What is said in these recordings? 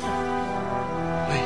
Oui.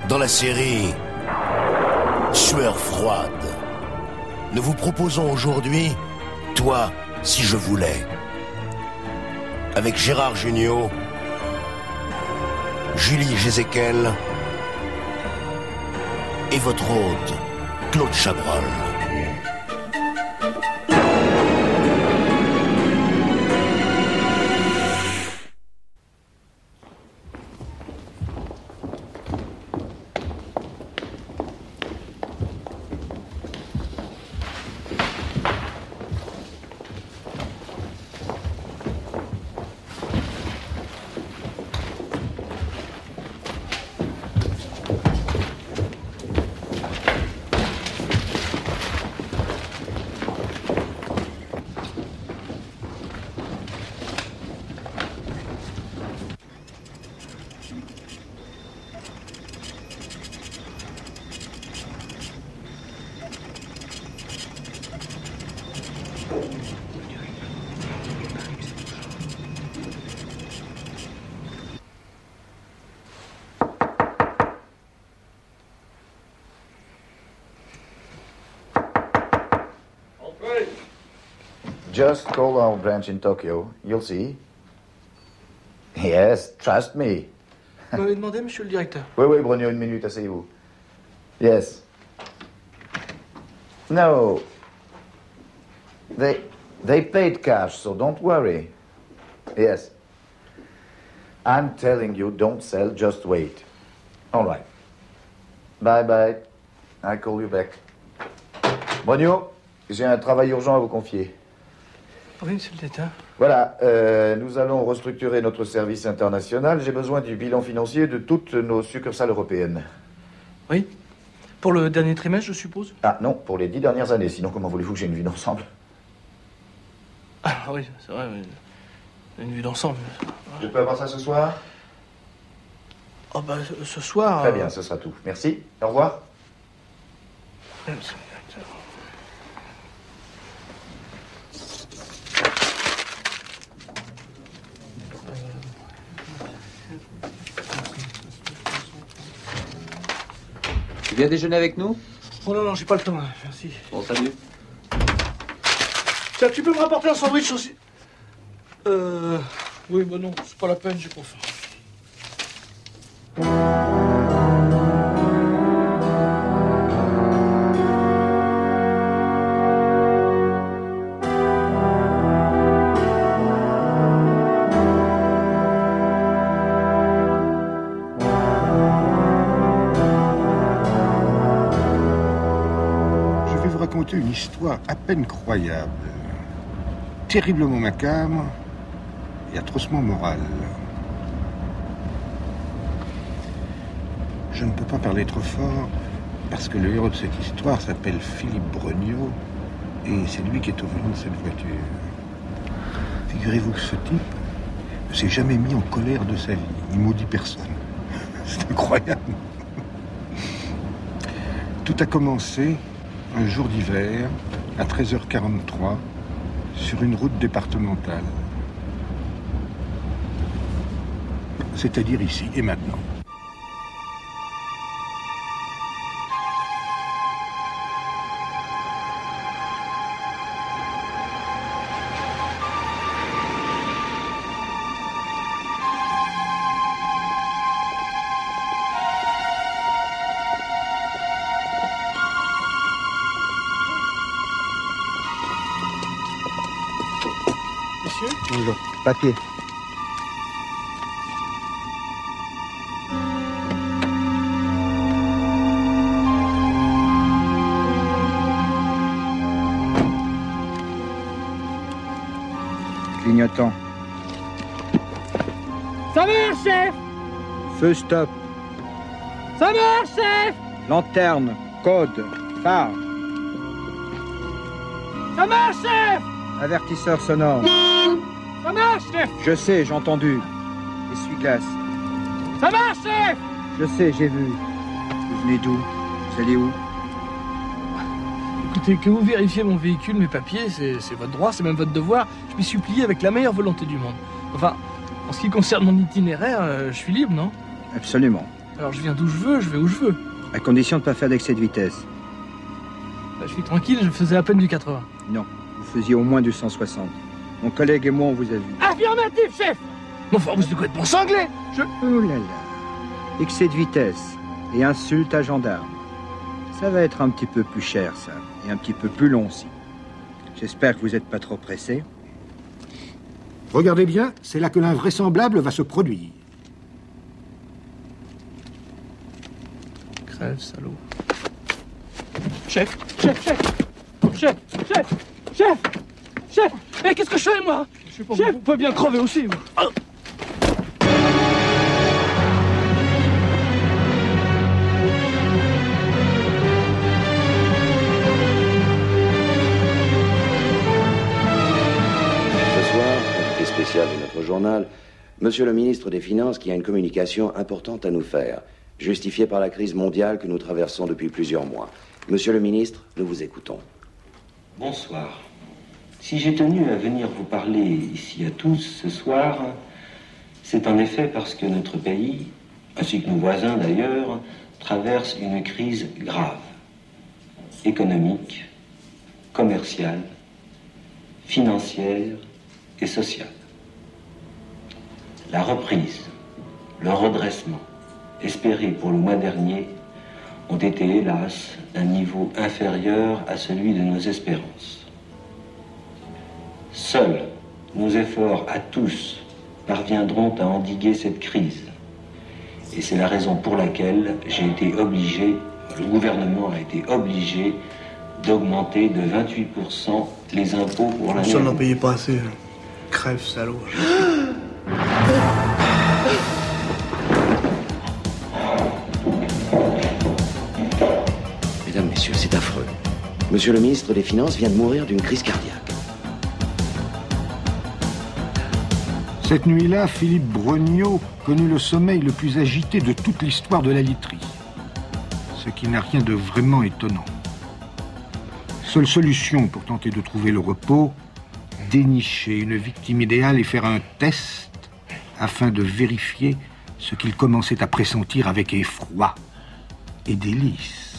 Dans la série Sueur froide, nous vous proposons aujourd'hui Toi, si je voulais. Avec Gérard Jugnot, Julie Jézéquel et votre hôte, Claude Chabrol. Just call our branch in Tokyo. You'll see. Yes, trust me. Vous m'avez demandé, monsieur le directeur. Oui, Brogno, une minute, asseyez-vous. Yes. No. They paid cash, so don't worry. Yes. I'm telling you, don't sell, just wait. All right. Bye. I'll call you back. Brogno, j'ai un travail urgent à vous confier. Oui, monsieur le directeur. Voilà, nous allons restructurer notre service international. J'ai besoin du bilan financier de toutes nos succursales européennes. Oui. Pour le dernier trimestre, je suppose? Ah non, pour les 10 dernières années. Sinon, comment voulez-vous que j'ai une vue d'ensemble? Ah oui, c'est vrai, oui. Une vue d'ensemble. Je peux avoir ça ce soir? Oh bah, ce soir... Très bien, ce sera tout. Merci. Au revoir. Tu viens déjeuner avec nous? Oh non, j'ai pas le temps, là. Merci. Bon, salut. Tiens, tu peux me rapporter un sandwich aussi? Oui, bah non, c'est pas la peine, j'ai pas faim. Une histoire à peine croyable, terriblement macabre et atrocement morale. Je ne peux pas parler trop fort, parce que le héros de cette histoire s'appelle Philippe Brogniot, et c'est lui qui est au volant de cette voiture. Figurez-vous que ce type ne s'est jamais mis en colère de sa vie. Il maudit personne. C'est incroyable. Tout a commencé un jour d'hiver, à 13h43, sur une route départementale. C'est-à-dire ici et maintenant. Bonjour. Papier. Clignotant. Ça marche, chef! Feu stop. Ça marche, chef! Lanterne. Code. Phare. Ça marche, chef! Avertisseur sonore. Ça marche, chef! Je sais, j'ai entendu. Essuie-glace. Ça marche, chef! Je sais, j'ai vu. Vous venez d'où? Vous allez où? Écoutez, que vous vérifiez mon véhicule, mes papiers, c'est votre droit, c'est même votre devoir. Je m'y suis plié avec la meilleure volonté du monde. Enfin, en ce qui concerne mon itinéraire, je suis libre, non? Absolument. Alors je viens d'où je veux, je vais où je veux. À condition de ne pas faire d'excès de vitesse. Bah, je suis tranquille, je faisais à peine du 80. Non, vous faisiez au moins du 160. Mon collègue et moi, on vous a vu. Affirmatif, chef! Non, enfin, vous êtes complètement cinglé. Oh là là. Excès de vitesse et insulte à gendarme. Ça va être un petit peu plus cher, ça. Et un petit peu plus long aussi. J'espère que vous n'êtes pas trop pressé. Regardez bien, c'est là que l'invraisemblable va se produire. Crève, salaud. Chef! Mais qu'est-ce que je fais, moi? Je sais pas, Chef, vous pouvez bien crever aussi, vous. Oh. Spécial de notre journal, Monsieur le ministre des Finances qui a une communication importante à nous faire, justifiée par la crise mondiale que nous traversons depuis plusieurs mois. Monsieur le ministre, nous vous écoutons. Bonsoir. Si j'ai tenu à venir vous parler ici à tous ce soir, c'est en effet parce que notre pays, ainsi que nos voisins d'ailleurs, traverse une crise grave, économique, commerciale, financière et sociale. La reprise, le redressement espérés pour le mois dernier ont été hélas d'un niveau inférieur à celui de nos espérances. Seuls nos efforts à tous parviendront à endiguer cette crise. Et c'est la raison pour laquelle le gouvernement a été obligé d'augmenter de 28% les impôts pour l'année. Ça n'en payait pas assez. Crève, salaud. Mesdames, Messieurs, c'est affreux. Monsieur le ministre des Finances vient de mourir d'une crise cardiaque. Cette nuit-là, Philippe Brogniot connut le sommeil le plus agité de toute l'histoire de la literie. Ce qui n'a rien de vraiment étonnant. Seule solution pour tenter de trouver le repos, dénicher une victime idéale et faire un test afin de vérifier ce qu'il commençait à pressentir avec effroi et délice.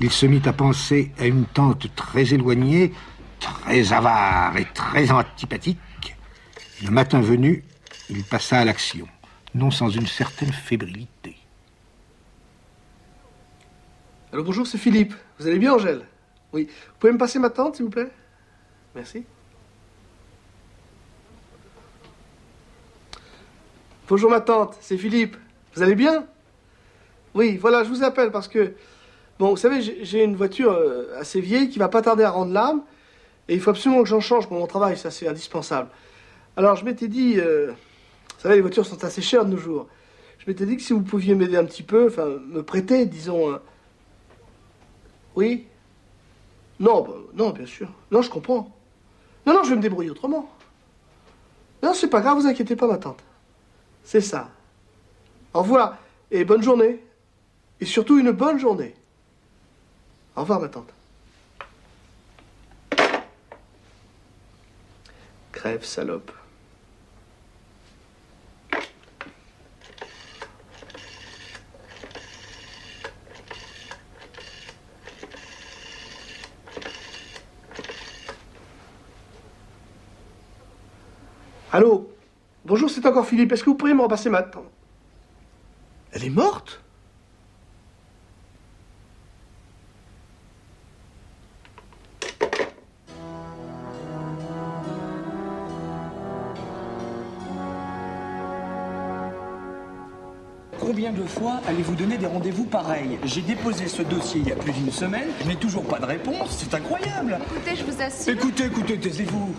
Il se mit à penser à une tante très éloignée, très avare et très antipathique. Le matin venu, il passa à l'action, non sans une certaine fébrilité. Alors bonjour, c'est Philippe. Vous allez bien, Angèle? Oui. Vous pouvez me passer ma tante, s'il vous plaît? Merci. Bonjour ma tante, c'est Philippe. Vous allez bien? Oui, voilà, je vous appelle parce que... Bon, vous savez, j'ai une voiture assez vieille qui va pas tarder à rendre l'âme. Et il faut absolument que j'en change pour mon travail, ça c'est indispensable. Alors, je m'étais dit... vous savez, les voitures sont assez chères de nos jours. Je m'étais dit que si vous pouviez m'aider un petit peu, enfin, me prêter, disons... Oui? Non, bah, non, bien sûr. Non, je comprends. Non, non, je vais me débrouiller autrement. Non, c'est pas grave, vous inquiétez pas, ma tante. C'est ça. Au revoir, et bonne journée. Et surtout, une bonne journée. Au revoir, ma tante. Crève, salope. Allô? Bonjour, c'est encore Philippe. Est-ce que vous pourriez me repasser ma tante? Elle est morte? Combien de fois allez-vous donner des rendez-vous pareils? J'ai déposé ce dossier il y a plus d'une semaine, je n'ai toujours pas de réponse, c'est incroyable. Écoutez, je vous assure... Écoutez, taisez-vous.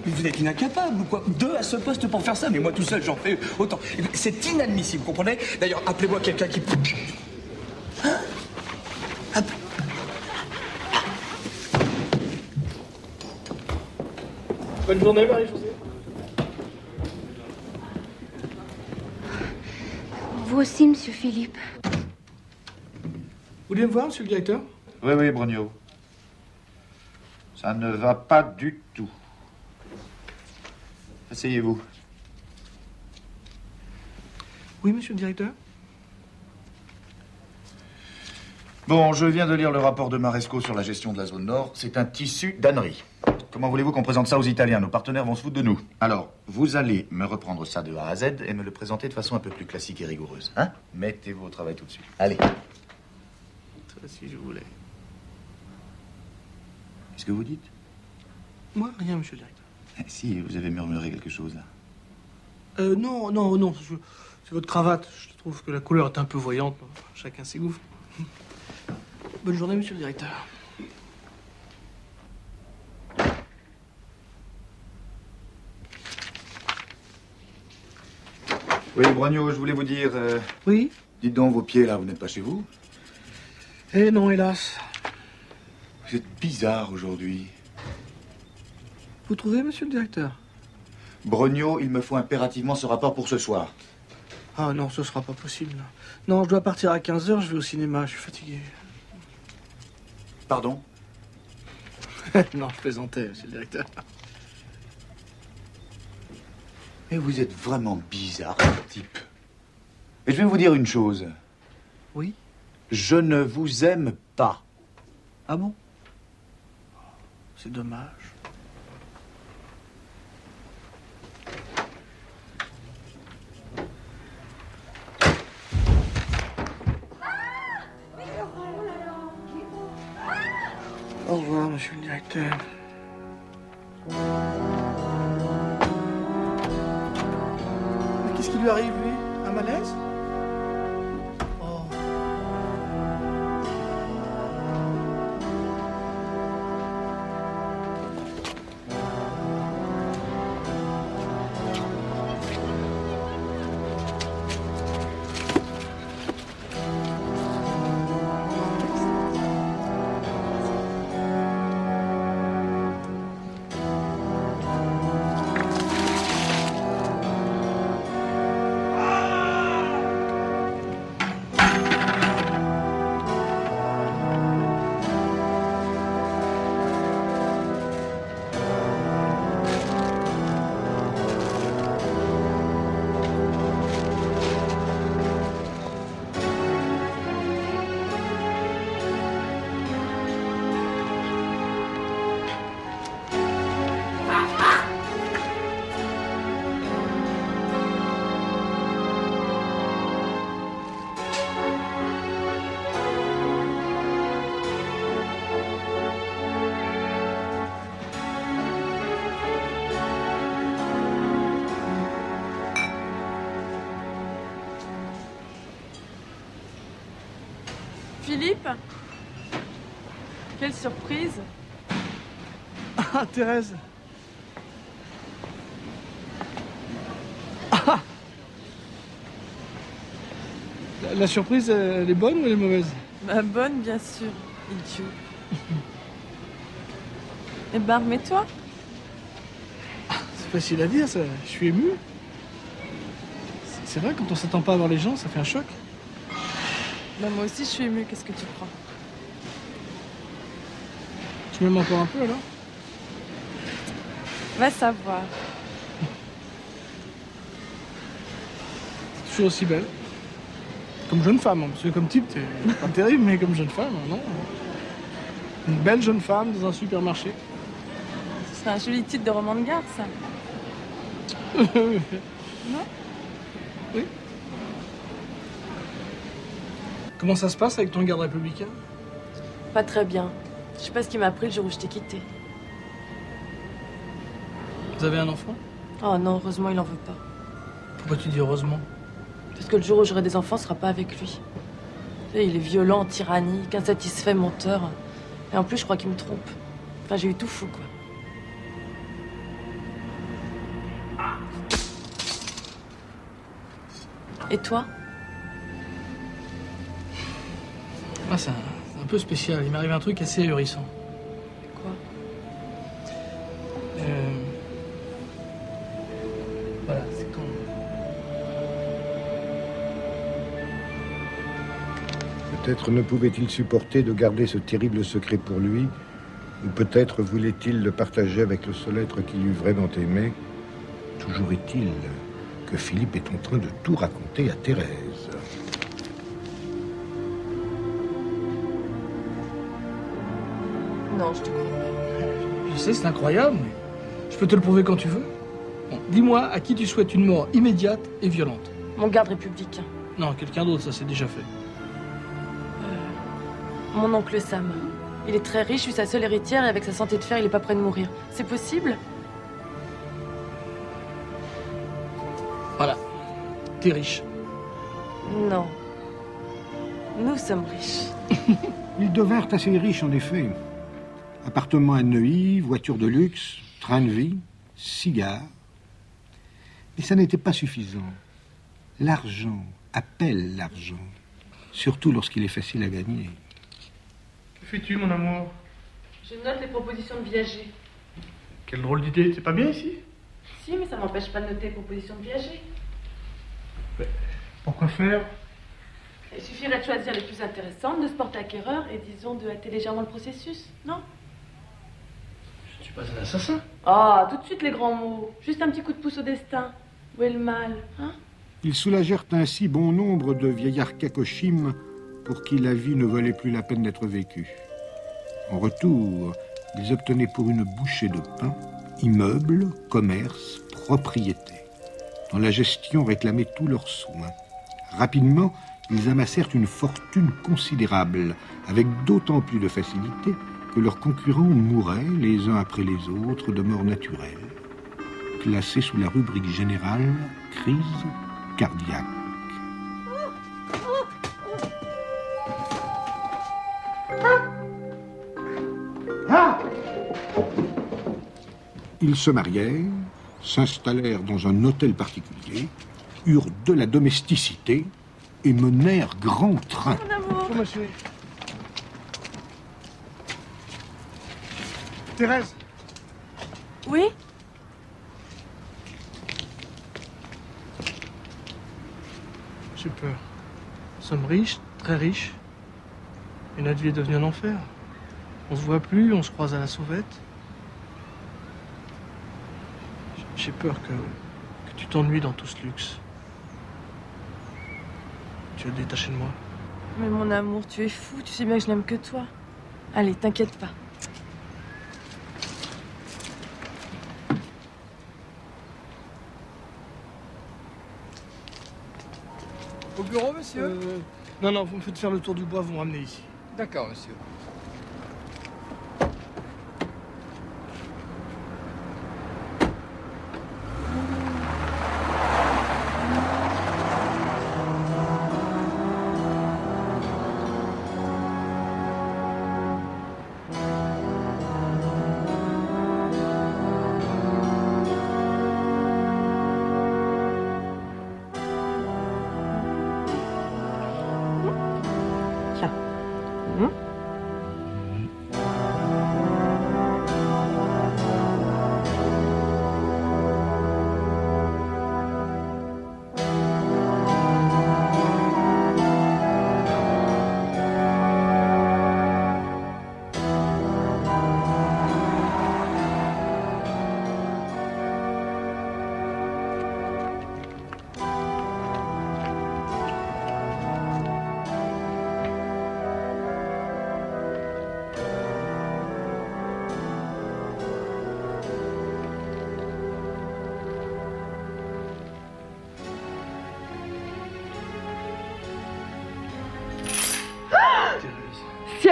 Vous êtes incapable ou quoi? 2 à ce poste pour faire ça, mais moi tout seul j'en fais autant. C'est inadmissible, comprenez? D'ailleurs, appelez-moi quelqu'un qui... Bonne journée, Marie-Josée. Vous aussi, monsieur Philippe. Vous voulez me voir, monsieur le directeur? Oui, oui, Brognaud. Ça ne va pas du tout. Asseyez-vous. Oui, monsieur le directeur? Bon, je viens de lire le rapport de Maresco sur la gestion de la zone nord. C'est un tissu d'ânerie. Comment voulez-vous qu'on présente ça aux Italiens? Nos partenaires vont se foutre de nous. Alors, vous allez me reprendre ça de A à Z et me le présenter de façon un peu plus classique et rigoureuse. Hein? Mettez-vous au travail tout de suite. Allez. Ça, si je voulais. Qu'est-ce que vous dites? Moi, rien, monsieur le directeur. Si, vous avez murmuré quelque chose, là. Non. C'est votre cravate. Je trouve que la couleur est un peu voyante. Chacun ses goûts. Bonne journée, monsieur le directeur. Oui, Brognaud, je voulais vous dire... Oui? Dites donc, vos pieds, là, vous n'êtes pas chez vous? Eh non, hélas. Vous êtes bizarre aujourd'hui. Vous trouvez, monsieur le directeur? Brognaud, il me faut impérativement ce rapport pour ce soir. Ah non, ce sera pas possible. Non, je dois partir à 15h, je vais au cinéma, je suis fatigué. Pardon? Non, je plaisantais, monsieur le directeur. Mais vous êtes vraiment bizarre, type. Et je vais vous dire une chose. Oui? Je ne vous aime pas. Ah bon? C'est dommage. Au revoir, monsieur le directeur. Mais qu'est-ce qui lui arrive, lui? Un malaise? Oh. Philippe? Quelle surprise! Ah, Thérèse! Ah! La surprise, elle est bonne ou elle est mauvaise? Bah bonne, bien sûr, idiot. Et bah remets-toi. C'est facile à dire, ça. Je suis ému. C'est vrai, quand on s'attend pas à voir les gens, ça fait un choc. Bah moi aussi je suis émue, qu'est-ce que tu crois? Tu m'aimes encore un peu alors? Va savoir. Toujours aussi belle. Comme jeune femme, hein, parce que comme type, t'es pas terrible, mais comme jeune femme, non. Une belle jeune femme dans un supermarché. Ce serait un joli titre de roman de gare, ça. Non? Oui. Comment ça se passe avec ton garde républicain? Pas très bien. Je sais pas ce qui m'a pris le jour où je t'ai quitté. Vous avez un enfant? Oh non, heureusement, il en veut pas. Pourquoi tu dis heureusement? Parce que le jour où j'aurai des enfants, ce sera pas avec lui. Tu sais, il est violent, tyrannique, insatisfait, menteur. Et en plus, je crois qu'il me trompe. Enfin, j'ai eu tout fou, quoi. Et toi? Ah, c'est un peu spécial. Il m'arrive un truc assez ahurissant. Quoi? Voilà, c'est quand... Peut-être ne pouvait-il supporter de garder ce terrible secret pour lui, ou peut-être voulait-il le partager avec le seul être qu'il eût vraiment aimé. Toujours est-il que Philippe est en train de tout raconter à Thérèse. Non, je te crois pas. Je sais, c'est incroyable, mais je peux te le prouver quand tu veux. Bon, dis-moi à qui tu souhaites une mort immédiate et violente. Mon garde républicain. Non, quelqu'un d'autre, ça c'est déjà fait. Mon oncle Sam. Il est très riche, je suis sa seule héritière et avec sa santé de fer, il est pas près de mourir. C'est possible? Voilà. T'es riche. Non. Nous sommes riches. Ils devinrent assez riches, en effet. Appartements à Neuilly, voitures de luxe, train de vie, cigares. Mais ça n'était pas suffisant. L'argent appelle l'argent, surtout lorsqu'il est facile à gagner. Que fais-tu, mon amour? Je note les propositions de viager. Quelle drôle d'idée, c'est pas bien ici? Si, mais ça m'empêche pas de noter les propositions de viager. Mais pourquoi faire? Il suffirait de choisir les plus intéressantes, de se porter acquéreur et disons de hâter légèrement le processus, non? Je ne suis pas un assassin. Ah, tout de suite les grands mots. Juste un petit coup de pouce au destin. Où est le mal, hein? Ils soulagèrent ainsi bon nombre de vieillards cacochimes pour qui la vie ne valait plus la peine d'être vécue. En retour, ils obtenaient pour une bouchée de pain immeubles, commerces, propriétés, dont la gestion réclamait tous leurs soins. Rapidement, ils amassèrent une fortune considérable, avec d'autant plus de facilité que leurs concurrents mouraient les uns après les autres de mort naturelle, classée sous la rubrique générale crise cardiaque. Ils se marièrent, s'installèrent dans un hôtel particulier, eurent de la domesticité et menèrent grand train. Bonjour, monsieur. Thérèse. Oui? J'ai peur. Nous sommes riches, très riches. Et notre vie est devenue un enfer. On se voit plus, on se croise à la sauvette. J'ai peur que tu t'ennuies dans tout ce luxe. Tu veux te détacher de moi? Mais mon amour, tu es fou, tu sais bien que je n'aime que toi. Allez, t'inquiète pas. Au bureau, monsieur? Non, non, vous me faites faire le tour du bois, vous me ramenez ici. D'accord, monsieur.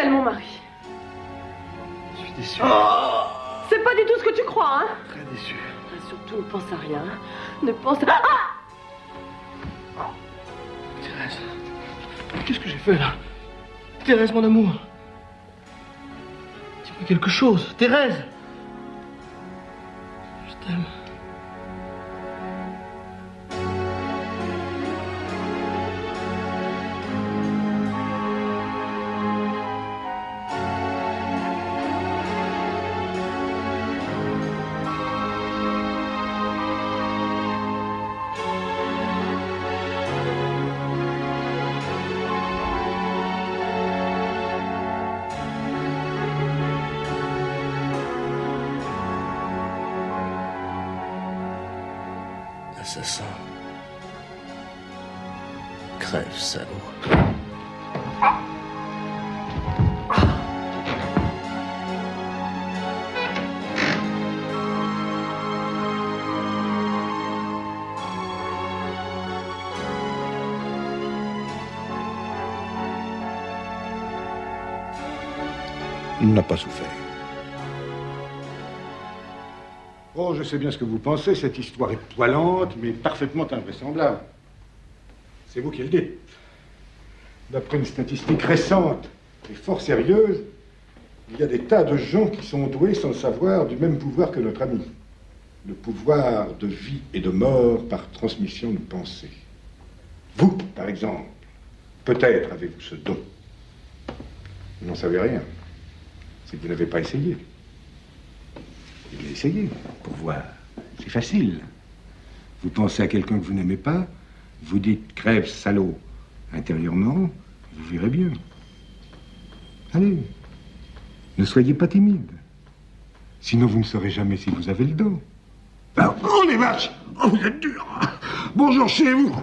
Michel, mon mari. Je suis déçu. Oh, c'est pas du tout ce que tu crois, hein? Très déçu. Surtout, ne pense à rien. Ne pense à... Ah! Thérèse, qu'est-ce que j'ai fait là? Thérèse, mon amour. Dis-moi quelque chose. Thérèse. Je t'aime. Assassin. Crève, salaud. Il n'a pas souffert. Oh, je sais bien ce que vous pensez, cette histoire est poilante, mais parfaitement invraisemblable. C'est vous qui le dites. D'après une statistique récente et fort sérieuse, il y a des tas de gens qui sont doués, sans le savoir, du même pouvoir que notre ami. Le pouvoir de vie et de mort par transmission de pensée. Vous, par exemple, peut-être avez-vous ce don. Vous n'en savez rien. C'est que vous n'avez pas essayé. Il a essayé, pour voir. C'est facile. Vous pensez à quelqu'un que vous n'aimez pas, vous dites « crève, salaud » intérieurement, vous verrez bien. Allez, ne soyez pas timide. Sinon, vous ne saurez jamais si vous avez le don. Oh, les vaches! Oh, vous êtes dur! Bonjour chez vous!